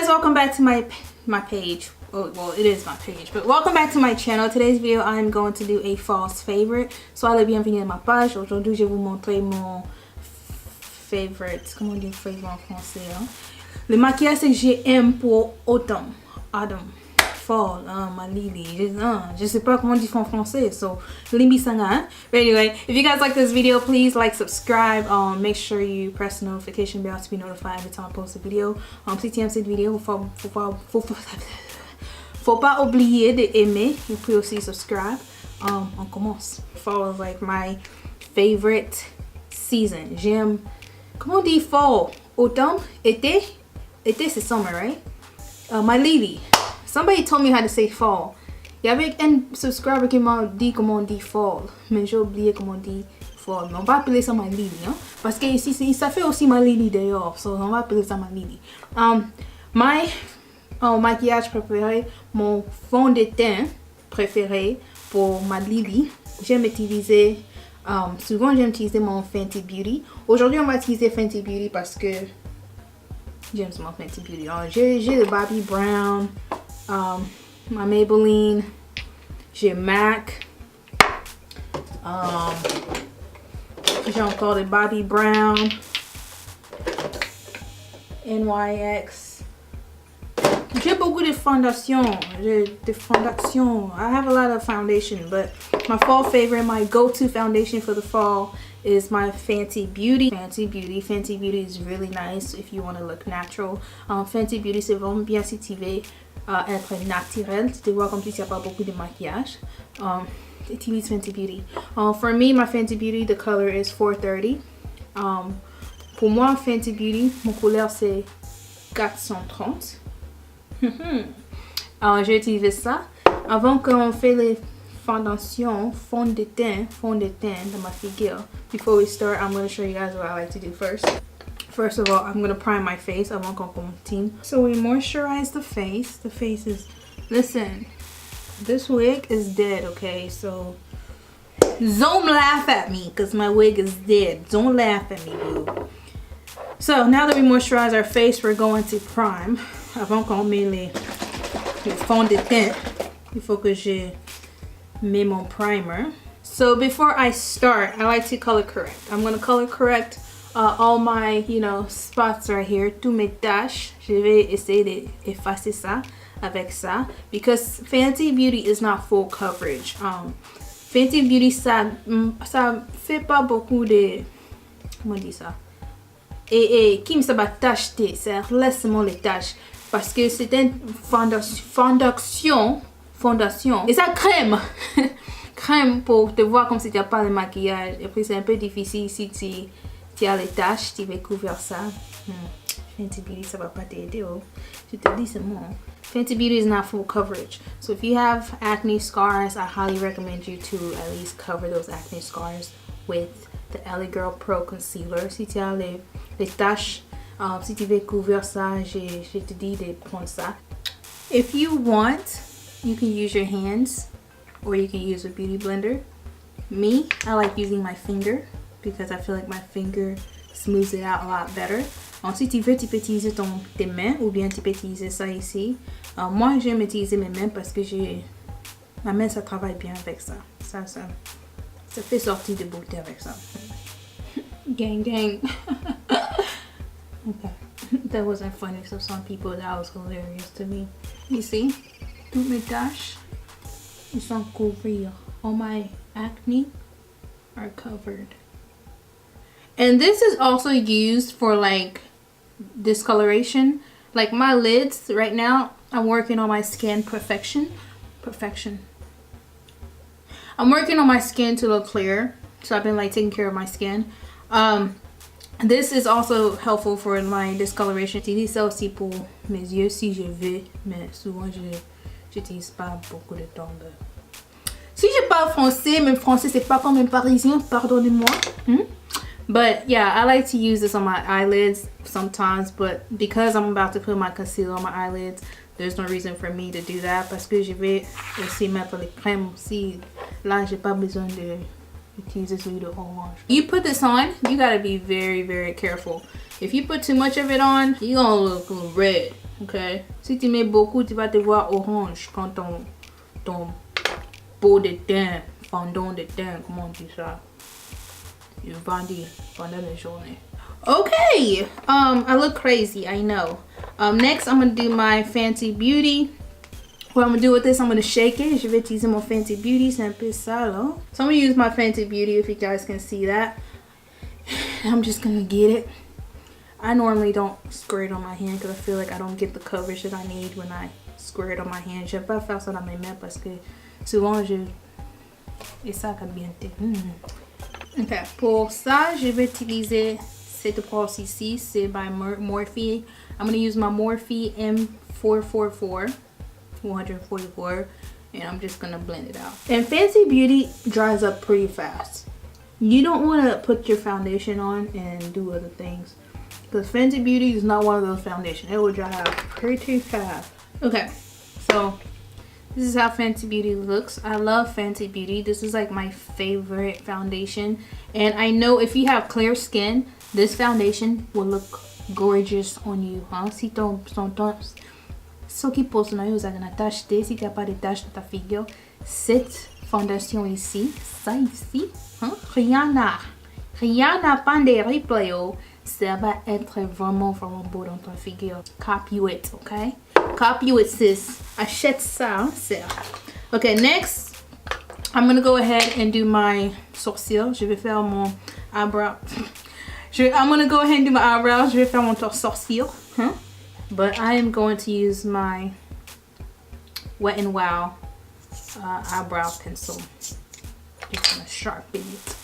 guys, welcome back to my page. Well, it is my page, but welcome back to my channel. Today's video, I'm going to do a false favorite. Soyez les bienvenus à ma page. Aujourd'hui, je vais vous montrer mon favorite. Comment on dit favorite en français? Hein? Le maquillage que j'aime pour automne. Fall, my lily. Je sais pas comment on dit en français, so limbi sanga. But anyway, if you guys like this video, please like, subscribe. Make sure you press the notification bell to be notified every time I post a video. Si tu aimes cette vidéo, faut pas oublier de aimer et puis aussi subscribe. On commence. Fall is like my favorite season. J'aime. Comment on dit fall? Automne? Été? Été c'est summer, right? My lily. Somebody told me how to say fall. Il y avait un subscriber qui m'a dit comment on dit fall. Mais j'ai oublié comment on dit fall. Mais on va appeler ça my lily. Hein? Parce que ici, ça fait aussi my lily dehors. So on va appeler ça my lily. My maquillage préféré, mon fond de teint préféré pour ma lily. J'aime utiliser, souvent j'aime utiliser mon Fenty Beauty. Aujourd'hui on va utiliser Fenty Beauty parce que j'aime mon Fenty Beauty. J'ai le Bobbi Brown. Ma Maybelline, j'ai MAC, j'ai encore le Bobbi Brown, NYX. J'ai beaucoup de fondations. I have a lot of foundation, but my fall favorite, my go-to foundation for the fall is my Fenty Beauty. Fenty Beauty is really nice if you want to look natural. Fenty Beauty, c'est vraiment bien si tu veux être naturel. Tu te vois comme si il n'y a pas beaucoup de maquillage. Utilise Fenty Beauty. For me, my Fenty Beauty, the color is 430. Pour moi, Fenty Beauty, mon couleur c'est 430. J'ai utilisé ça. Avant qu'on fait les fondations, fond de teint de ma figure. Before we start, I'm going to show you guys what I like to do first. First of all, I'm going to prime my face avant qu'on continue. So we moisturize the face. The face is, listen, this wig is dead, okay? So don't laugh at me because my wig is dead. Don't laugh at me, boo. So now that we moisturize our face, we're going to prime. Avant qu'on met les fonds de teint, il faut que je mets mon primer. So before I start, I like to color correct. I'm going to color correct all my, spots right here. Tous mes taches. Je vais essayer d'effacer ça avec ça. Because Fenty Beauty is not full coverage. Fenty Beauty, ça fait pas beaucoup de... Comment on dit ça? Et qui me ça va tacheter? Ça laisse seulement les taches. Parce que c'est une fondation. Et ça crème. Crème pour te voir comme si tu n'as pas de maquillage. Et puis c'est un peu difficile si tu as les taches. Tu vas couvrir ça. Fenty Beauty, ça va pas t'aider. Oh. Je te dis seulement. Fenty Beauty is not full coverage. So if you have acne scars, I highly recommend you to at least cover those acne scars with the LA Girl Pro Concealer. Si tu as les taches, si tu veux couvrir ça, je te dis de prendre ça. If you want, you can use your hands or you can use a beauty blender. Me, I like using my finger because I feel like my finger smooths it out a lot better. Si tu veux, tu peux utiliser tes mains ou bien tu peux utiliser ça ici. Moi, j'aime utiliser mes mains parce que ma main, ça travaille bien avec ça. Ça fait sortir de beauté avec ça. Gang, gang. Okay, that wasn't funny. So some people, that was hilarious to me. You see, toutes mes taches, ils sont couverts. All my acne are covered. And this is also used for like discoloration. Like my lids right now, I'm working on my skin perfection. I'm working on my skin to look clear. So I've been like taking care of my skin. This is also helpful for my discoloration. J'utilise ça aussi pour mes yeux si je veux, mais souvent j'utilise pas beaucoup de temps. Si je parle français, même français c'est pas comme un parisien, pardonnez-moi. But yeah, I like to use this on my eyelids sometimes, but because I'm about to put my concealer on my eyelids, there's no reason for me to do that parce que je vais aussi mettre les crèmes aussi. Là, j'ai pas besoin de utiliser celui de orange. You put this on, you gotta be very, very careful. If you put too much of it on, you're gonna look red. Ok? Si tu mets beaucoup, tu vas te voir orange quand ton peau de teint, fondant de teint, comment on dit ça? You bandit pendant la journée. Okay, I look crazy, I know. Next, I'm gonna do my Fenty Beauty. What I'm gonna do with this, I'm gonna shake it. Je vais utiliser mon Fenty Beauty, c'est un peu ça là. So I'm gonna use my Fenty Beauty if you guys can see that. I'm just gonna get it. I normally don't squirt it on my hand because I feel like I don't get the coverage that I need when I squirt it on my hand. J'aime pas faire ça dans mes mains parce que souvent et ça quand bien. Ok, pour ça, je vais utiliser cette brosse ici. C'est by Morphe. I'm gonna use my Morphe M444. 144, and I'm just gonna blend it out. And Fenty Beauty dries up pretty fast. You don't want to put your foundation on and do other things because Fenty Beauty is not one of those foundations. It will dry out pretty fast. Okay, so this is how Fenty Beauty looks. I love Fenty Beauty. This is like my favorite foundation, and I know if you have clear skin, this foundation will look gorgeous on you. Huh? Si ton ceux qui posent na yo, vous allez t'acheter si tu n'as pas de taches dans ta figure. Cette fondation ici, ça ici, hein? Rien n'a pas de replay, ça va être vraiment beau dans ta figure. Copy it, okay? Copy it, sis. Achète ça, sis. Okay, next, I'm gonna go ahead and do my sourcil. Je vais faire mon eyebrow. I'm gonna go ahead and do my eyebrows. Je vais faire mon sourcil, hein? But I am going to use my Wet n Wild eyebrow pencil. Just gonna sharpen it.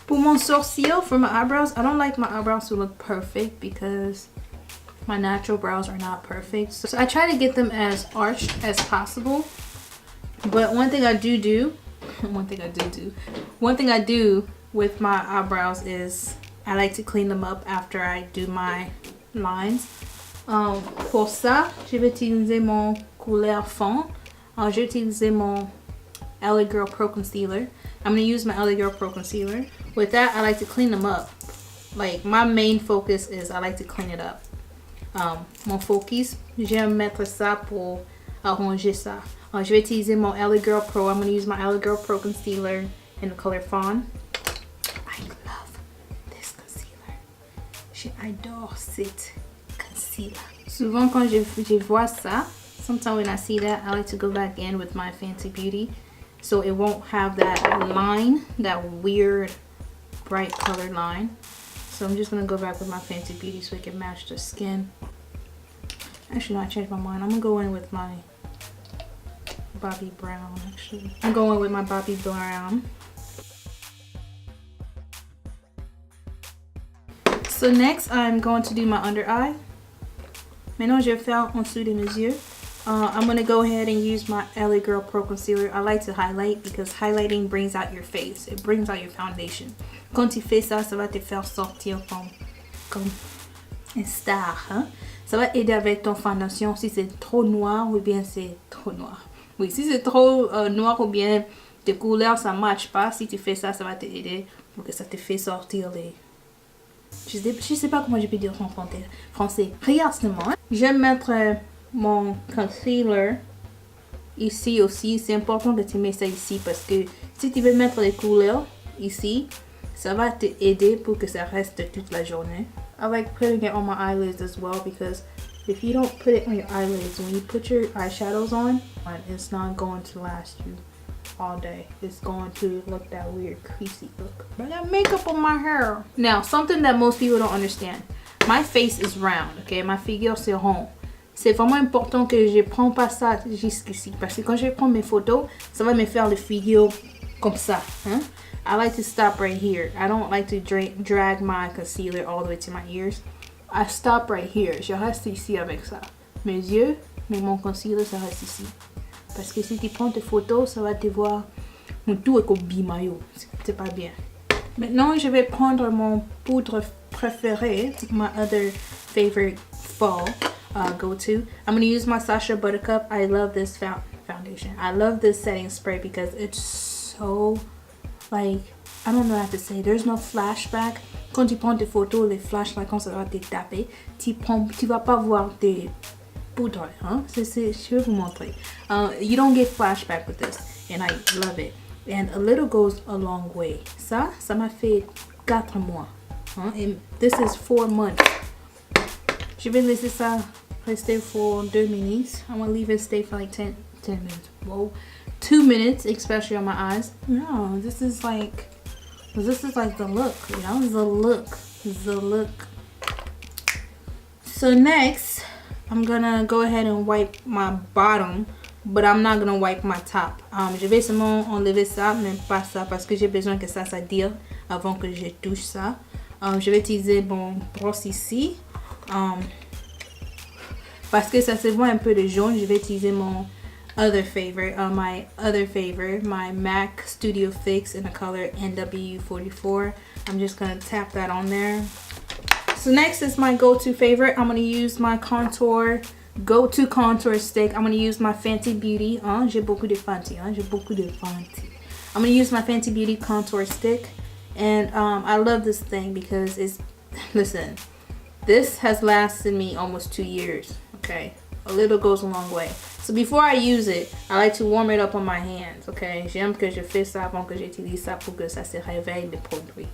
For mon sourcil, for my eyebrows, I don't like my eyebrows to look perfect because my natural brows are not perfect. So I try to get them as arched as possible. But one thing I do with my eyebrows is I like to clean them up after I do my lines. Pour ça, je vais utiliser mon couleur fond. Je vais utiliser mon LA Girl Pro Concealer. I'm going to use my LA Girl Pro Concealer. With that, I like to clean them up. Like, my main focus is I like to clean it up. Mon focus, j'aime mettre ça pour arranger ça. Je vais utiliser mon LA Girl Pro. I'm going to use my LA Girl Pro Concealer in the color Fawn. I love this concealer. J'adore cette concealer. Souvent quand je vois ça, sometimes when I see that, I like to go back in with my Fenty Beauty so it won't have that line, that weird bright color line. So I'm just gonna go back with my Fenty Beauty so it can match the skin. Actually, no, I changed my mind. I'm gonna go in with my Bobbi Brown. Actually, I'm going with my Bobbi Brown. So next, I'm going to do my under eye. Maintenant, je vais faire en dessous de mes yeux. I'm going to go ahead and use my LA Girl Pro Concealer. I like to highlight because highlighting brings out your face. It brings out your foundation. Quand tu fais ça, ça va te faire sortir comme une star. Hein? Ça va aider avec ton foundation si c'est trop noir ou bien c'est trop noir. Oui, si c'est trop noir ou bien tes couleurs ça ne matche pas, si tu fais ça, ça va t'aider pour que ça te fait sortir les... Je sais pas comment je peux dire en français. Regarde seulement. Je vais mettre mon concealer ici aussi. C'est important que tu mets ça ici parce que si tu veux mettre les couleurs ici, ça va t'aider pour que ça reste toute la journée. I like putting it on my eyelids as well because if you don't put it on your eyelids, when you put your eyeshadows on, it's not going to last you all day. It's going to look that weird creasy look. But I got makeup on my hair. Now, something that most people don't understand. My face is round, okay? Ma figure c'est rond. C'est vraiment important que je prends pas ça jusqu'ici parce que quand je prends mes photos, ça va me faire le figure comme ça, hein? I like to stop right here. I don't like to drag my concealer all the way to my ears. I stop right here. Je reste ici avec ça. Mes yeux, mais mon concealer, ça reste ici. Parce que si tu prends tes photos, ça va te voir mon tout est comme bimayo. C'est pas bien. Maintenant, je vais prendre mon poudre préférée, my other favorite fall go-to. I'm going to use my Sacha Buttercup. I love this foundation. I love this setting spray because it's so, like, I don't know how to say. There's no flashback. Quand tu prends tes photos, les flashbacks, quand ça va te taper, tu vas pas voir tes poudre, hein? Je vais vous montrer. You don't get flashback with this, and I love it. And a little goes a long way. Ça m'a fait 4 mois. Hein? And this is 4 months. Je vais laisser ça rester for 2 minutes. I'm gonna leave it stay for like 10 minutes. Whoa. 2 minutes, especially on my eyes. No, this is like the look, you know, the look. So next, I'm gonna go ahead and wipe my bottom, but I'm not gonna wipe my top. Je vais seulement enlever ça, mais pas ça, parce que j'ai besoin que ça s'attire avant que je touche ça. Je vais utiliser mon brosse ici. Parce que ça se voit un peu de jaune, je vais utiliser mon other favorite, my MAC Studio Fix in the color NW44. I'm just gonna tap that on there. So next is my go-to favorite. I'm gonna use my go-to contour stick. I'm gonna use my Fenty Beauty. J'ai beaucoup de Fenty. I'm gonna use my Fenty Beauty contour stick, and I love this thing because listen, this has lasted me almost 2 years. Okay, a little goes a long way. So before I use it, I like to warm it up on my hands. Okay, j'aime que je fais ça avant que j'utilise ça pour que ça se réveille le produit.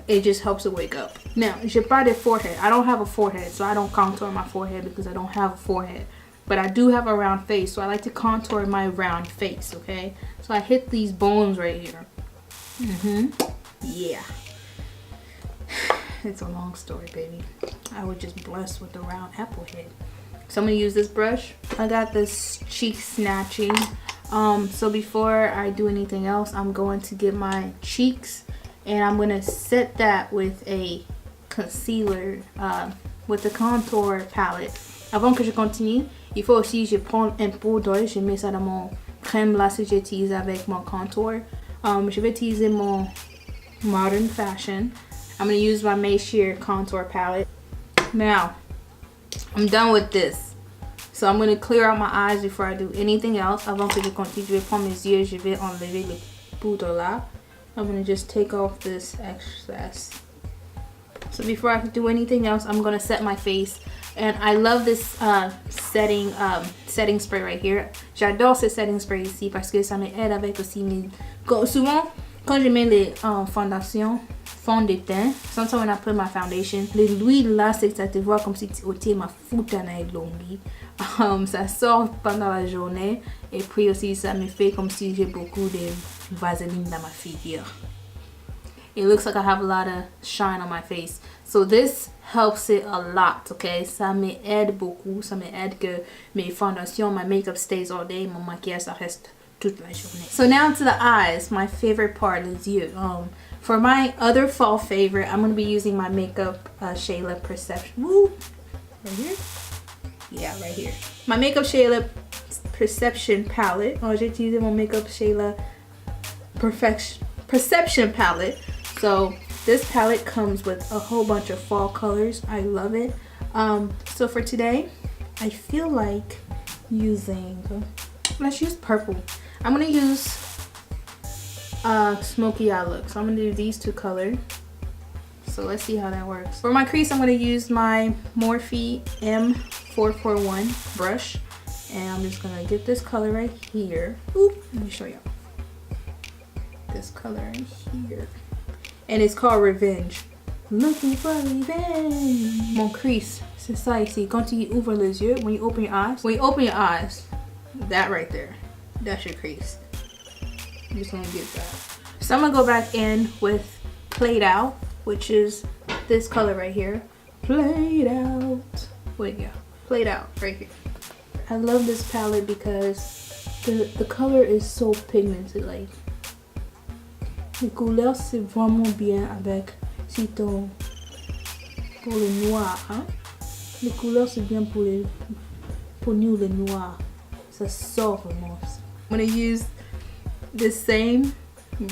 It just helps it wake up. Now, j'ai pas de forehead. I don't have a forehead, so I don't contour my forehead because I don't have a forehead. But I do have a round face, so I like to contour my round face. Okay, so I hit these bones right here. Yeah. It's a long story, baby. I was just blessed with a round apple head. So I'm gonna use this brush. I got this cheek snatching. So before I do anything else, I'm going to get my cheeks, and I'm gonna set that with a concealer, with the contour palette. Avant que je continue, il faut aussi je prends un poudre, je mets ça dans mon crème là que j'utilise avec mon contour. Je vais utiliser mon Modern Fashion. I'm gonna use my MakeupShayla contour palette. Now, I'm done with this. So I'm going to clear out my eyes before I do anything else. Avant que je continue, je vais prendre mes yeux, je vais enlever le poudre là. I'm going to just take off this excess. So before I do anything else, I'm going to set my face. And I love this setting spray right here. J'adore ce setting spray ici parce que ça m'aide avec aussi mes... Souvent, quand je mets les fondations, fond de teint, sometimes when I put my foundation, l'huile là, c'est que ça te voit comme si tu ôtais ma foutana longue. Ça sort pendant la journée, et puis aussi ça me fait comme si j'ai beaucoup de vaseline dans ma figure. It looks like I have a lot of shine on my face, so this helps it a lot. Okay, ça m'aide beaucoup, ça m'aide que mes fondations, my makeup stays all day, mon maquillage ça reste toute la journée. So now to the eyes, my favorite part is you. For my other fall favorite, I'm going to be using my MakeupShayla Perception. Woo! Right here? Yeah, right here. My MakeupShayla Perception palette. J'ai utilisé mon MakeupShayla Perception palette. So this palette comes with a whole bunch of fall colors. I love it. So for today, I feel like using... Let's use purple. I'm going to use... smoky eye look. So I'm gonna do these two colors. So let's see how that works. For my crease, I'm gonna use my Morphe M441 brush, and I'm just gonna get this color right here. Oop, let me show you. This color right here, and it's called Revenge. Looking for revenge. Mon crease, c'est ça ici. Quand tu ouvres les yeux, when you open your eyes, that right there, that's your crease. I'm just gonna get that. So I'm gonna go back in with Played Out, which is this color right here. Played Out. Wait, yeah, Played Out right here. I love this palette because the color is so pigmented. Like, les couleurs c'est vraiment bien avec pour le noir, hein? Les couleurs c'est bien pour nous le noir. Ça sort vraiment. I'm gonna use this same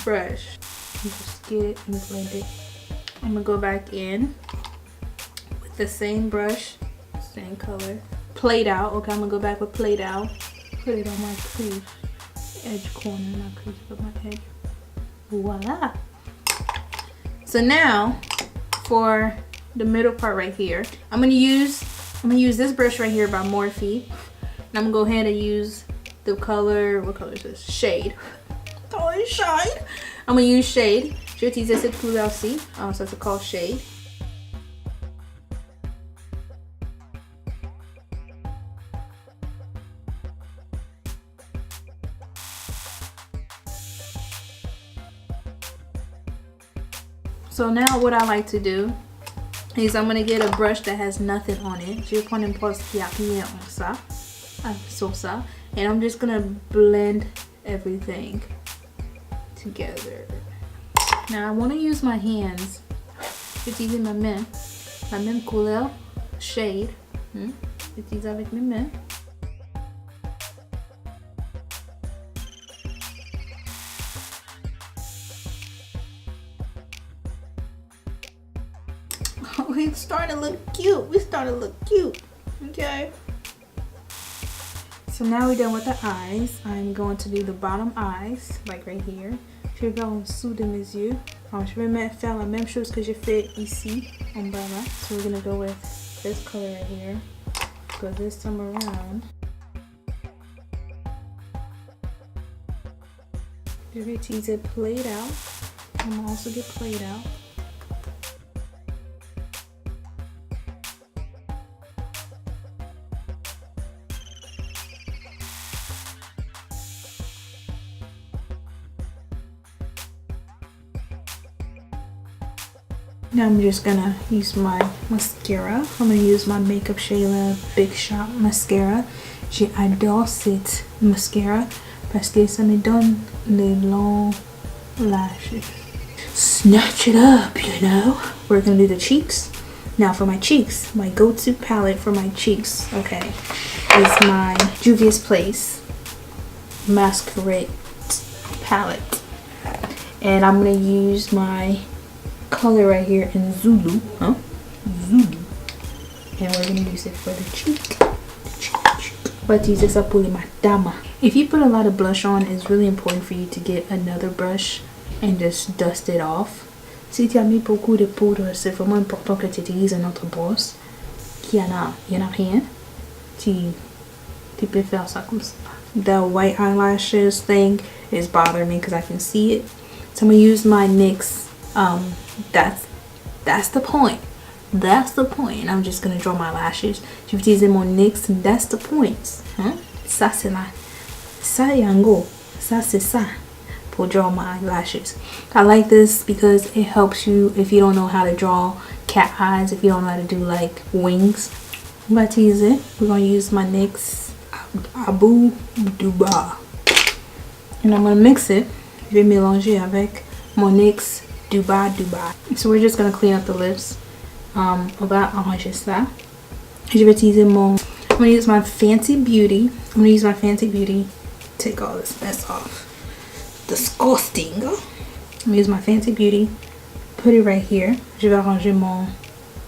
brush, just get it and blend it. I'm gonna go back in with the same brush, same color, Played Out. Okay, I'm gonna go back with Played Out, put it on my crease, edge corner, not crease but my edge. Voila. So now for the middle part right here, I'm gonna use I'm gonna use this brush right here by Morphe. And I'm gonna go ahead and use the color, what color is this? Shade. Oh, it's Shade. I'm gonna use Shade. Je vais utiliser cette couleur-ci. Ça c'est called Shade. So now what I like to do is I'm gonna get a brush that has nothing on it. Je vais prendre une brosse qui a rien en ça, sur ça, and I'm just gonna blend everything together. Now I want to use my hands. J'utilise ma même couleur, shade. J'utilise avec mes mains. Oh, it's starting to look cute. We're starting to look cute. Okay. So now we're done with the eyes. I'm going to do the bottom eyes, like right here. Je vais faire en dessous de mes yeux. Je vais faire la même chose que j'ai fait ici, en bas là. So we're gonna go with this color right here. Go this time around. Je vais utiliser Played Out. I'm gonna also get Played Out. Now I'm just gonna use my mascara. I'm gonna use my MakeupShayla Big Shot Mascara. J'adore cette mascara parce que ça me donne les longs lashes. Snatch it up, you know. We're gonna do the cheeks. Now for my cheeks, my go-to palette for my cheeks, okay, is my Juvia's Place Masquerade palette. And I'm gonna use my color right here in Zulu, Zulu, and we're gonna use it for the cheek. But use this up with my dama. If you put a lot of blush on, it's really important for you to get another brush and just dust it off. Si tu as mis beaucoup de poudre, c'est vraiment important que tu utilises un autre brosse qui en a rien. Tu peux faire ça comme ça. The white eyelashes thing is bothering me because I can see it. So I'm gonna use my NYX. That's the point. That's the point. And I'm just gonna draw my lashes. Je vais utiliser mon NYX. That's the point. Ça c'est là. Ça yango. Ça c'est ça. For draw my lashes. I like this because it helps you if you don't know how to draw cat eyes. If you don't know how to do like wings. I'm about to use it. We're gonna use my NYX Abu Duba. And I'm gonna mix it. Je vais mélanger avec mon NYX Dubai. So we're just gonna clean up the lips. On va arranger ça. Je vais utiliser I'm gonna use my Fenty Beauty. I'm gonna use my Fenty Beauty. Take all this mess off. Disgusting. I'm gonna use my Fenty Beauty. Put it right here. Je vais arranger mon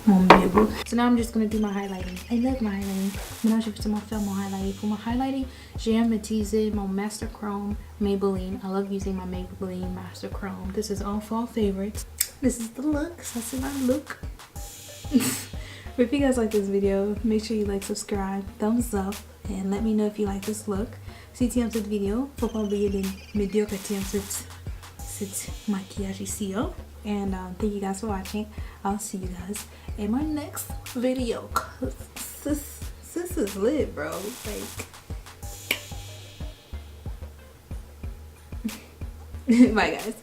bébé. So now I'm just gonna do my highlighting. I love my highlighting. Maintenant je vais faire mon highlighting. For my highlighting, j'aime utiliser mon Master Chrome Maybelline. I love using my Maybelline Master Chrome. This is all fall favorites. This is the look. That's my look. If you guys like this video, make sure you like, subscribe, thumbs up, and let me know if you like this look. Si tu aimes cette vidéo, faut pas oublier de me dire que tu aimes cette maquillage ici. And thank you guys for watching. I'll see you guys in my next video. This is lit, bro. Like, bye guys.